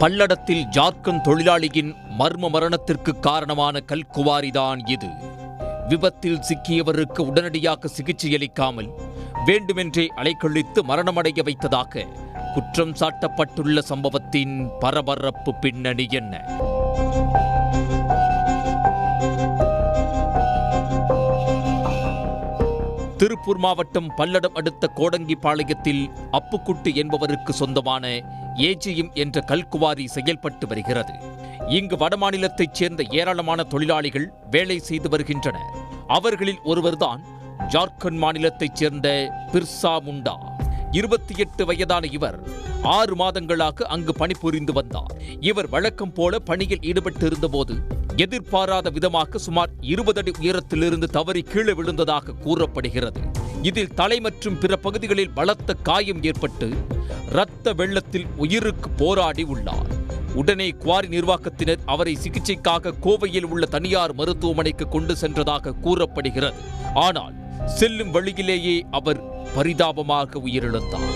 பல்லடத்தில் ஜார்க்கண்ட் தொழிலாளியின் மர்ம மரணத்திற்கு காரணமான கல்குவாரிதான் இது. விபத்தில் சிக்கியவருக்கு உடனடியாக சிகிச்சையளிக்காமல் வேண்டுமென்றே அலைக்கழித்து மரணமடைய வைத்ததாக குற்றம் சாட்டப்பட்டுள்ள சம்பவத்தின் பரபரப்பு பின்னணி என்ன? திருப்பூர் மாவட்டம் பல்லடம் அடுத்த கோடங்கிபாளையத்தில் அப்புக்குட்டு என்பவருக்கு சொந்தமான ஏஜிஎம் என்ற கல்குவாரி செயல்பட்டு வருகிறது. இங்கு வடமாநிலத்தைச் சேர்ந்த ஏராளமான தொழிலாளிகள் வேலை செய்து வருகின்றனர். அவர்களில் ஒருவர்தான் ஜார்க்கண்ட் மாநிலத்தைச் சேர்ந்த பிர்சா முண்டா. 28 வயதான இவர் 6 மாதங்களாக அங்கு பணிபுரிந்து வந்தார். இவர் வழக்கம் போல பணியில் ஈடுபட்டிருந்த போது எதிர்பாராத விதமாக சுமார் 20 அடி உயரத்திலிருந்து தவறி கீழே விழுந்ததாக கூறப்படுகிறது. இதில் தலை மற்றும் பிற பகுதிகளில் பலத்த காயம் ஏற்பட்டு இரத்த வெள்ளத்தில் உயிருக்கு போராடி உள்ளார். உடனே குவாரி நிர்வாகத்தினர் அவரை சிகிச்சைக்காக கோவையில் உள்ள தனியார் மருத்துவமனைக்கு கொண்டு சென்றதாக கூறப்படுகிறது. ஆனால் செல்லும் வழியிலேயே அவர் பரிதாபமாக உயிரிழந்தார்.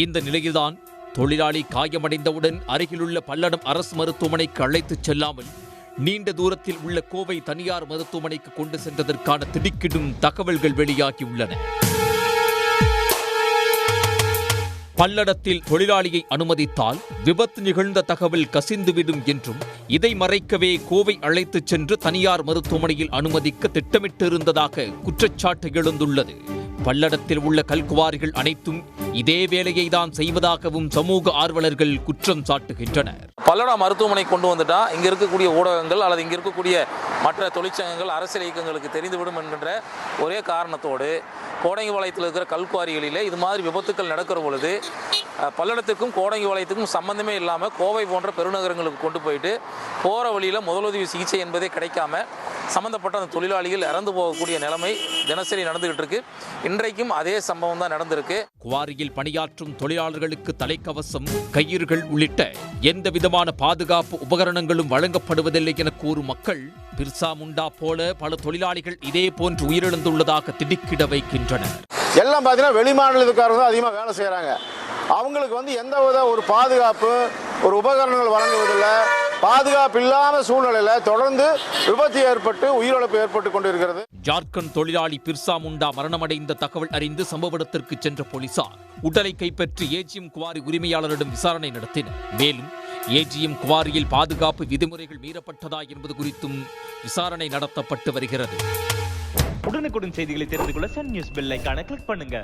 இந்த நிலையில்தான் தொழிலாளி காயமடைந்தவுடன் அருகிலுள்ள பல்லடம் அரசு மருத்துவமனைக்கு அழைத்துச் செல்லாமல் நீண்ட தூரத்தில் உள்ள கோவை தனியார் மருத்துவமனைக்கு கொண்டு சென்றதற்கான திடுக்கிடும் தகவல்கள் வெளியாகியுள்ளன. பல்லடத்தில் தொழிலாளியை அனுமதித்தால் விபத்து நிகழ்ந்த தகவல் கசிந்துவிடும் என்றும் இதை மறைக்கவே கோவை அழைத்துச் சென்று தனியார் மருத்துவமனையில் அனுமதிக்க திட்டமிட்டிருந்ததாக குற்றச்சாட்டு எழுந்துள்ளது. பல்லடத்தில் உள்ள கல்குவாரிகள் அனைத்தும் இதே வேலையை தான் செய்வதாகவும் சமூக ஆர்வலர்கள் குற்றம் சாட்டுகின்றனர். பல்லடம் மருத்துவமனை கொண்டு வந்துட்டா இங்க இருக்கக்கூடிய ஊடகங்கள் அல்லது இங்க இருக்கக்கூடிய மற்ற தொழிற்சங்கங்கள் அரசியல் இயக்கங்களுக்கு தெரிந்துவிடும் என்கின்ற ஒரே காரணத்தோடு கோடங்கிபாளையத்தில் இருக்கிற கல்குவாரிகளிலே இது மாதிரி விபத்துக்கள் நடக்கிற பொழுது பல்லடத்துக்கும் கோடங்கிபாளையத்துக்கும் சம்பந்தமே இல்லாமல் கோவை போன்ற பெருநகரங்களுக்கு கொண்டு போயிட்டு போகிற வழியில் முதலுதவி சிகிச்சை என்பதே கிடைக்காம சம்பந்தப்பட்ட அந்த தொழிலாளிகள் இறந்து போகக்கூடிய நிலைமை தினசரி நடந்துகிட்டு இருக்கு. இன்றைக்கும் அதே சம்பவம் தான் நடந்திருக்கு. குவாரியில் பணியாற்றும் தொழிலாளர்களுக்கு தலைக்கவசம், கயிறுகள் உள்ளிட்ட எந்த விதமான பாதுகாப்பு உபகரணங்களும் வழங்கப்படுவதில்லை என கூறும் மக்கள் பிர்சா முண்டா போல பல தொழிலாளிகள் இதே போன்று உயிரிழந்துள்ளதாக திடுக்கிட வைக்கின்றனர். எல்லாம் பார்த்தீங்கன்னா வெளிமாநிலத்துக்காரங்க தான் அதிகமாக வேலை செய்கிறாங்க. அவங்களுக்கு எந்த வித ஒரு பாதுகாப்பு ஒரு உபகரணங்கள் வழங்குவதில்லை. பாதுகாப்பு இல்லாத சூழ்நிலையில் தொடர்ந்து விபத்து ஏற்பட்டு உயிரிழப்பு ஏற்பட்டு கொண்டிருக்கிறது. ஜார்க்கண்ட் தொழிலாளி பிர்சா முண்டா மரணமடைந்த தகவல் அறிந்து சம்பவ இடத்திற்கு சென்ற போலீசார் உடலை கைப்பற்றி ஏஜிஎம் குவாரி உரிமையாளரிடம் விசாரணை நடத்தினர். மேலும் ஏஜிஎம் குவாரியில் பாதுகாப்பு விதிமுறைகள் மீறப்பட்டதா என்பது குறித்தும் விசாரணை நடத்தப்பட்டு வருகிறது. உடனுக்குடன் செய்திகளை தெரிந்து கொள்ள சன் நியூஸ் பெல் ஐகானை கிளிக் பண்ணுங்க.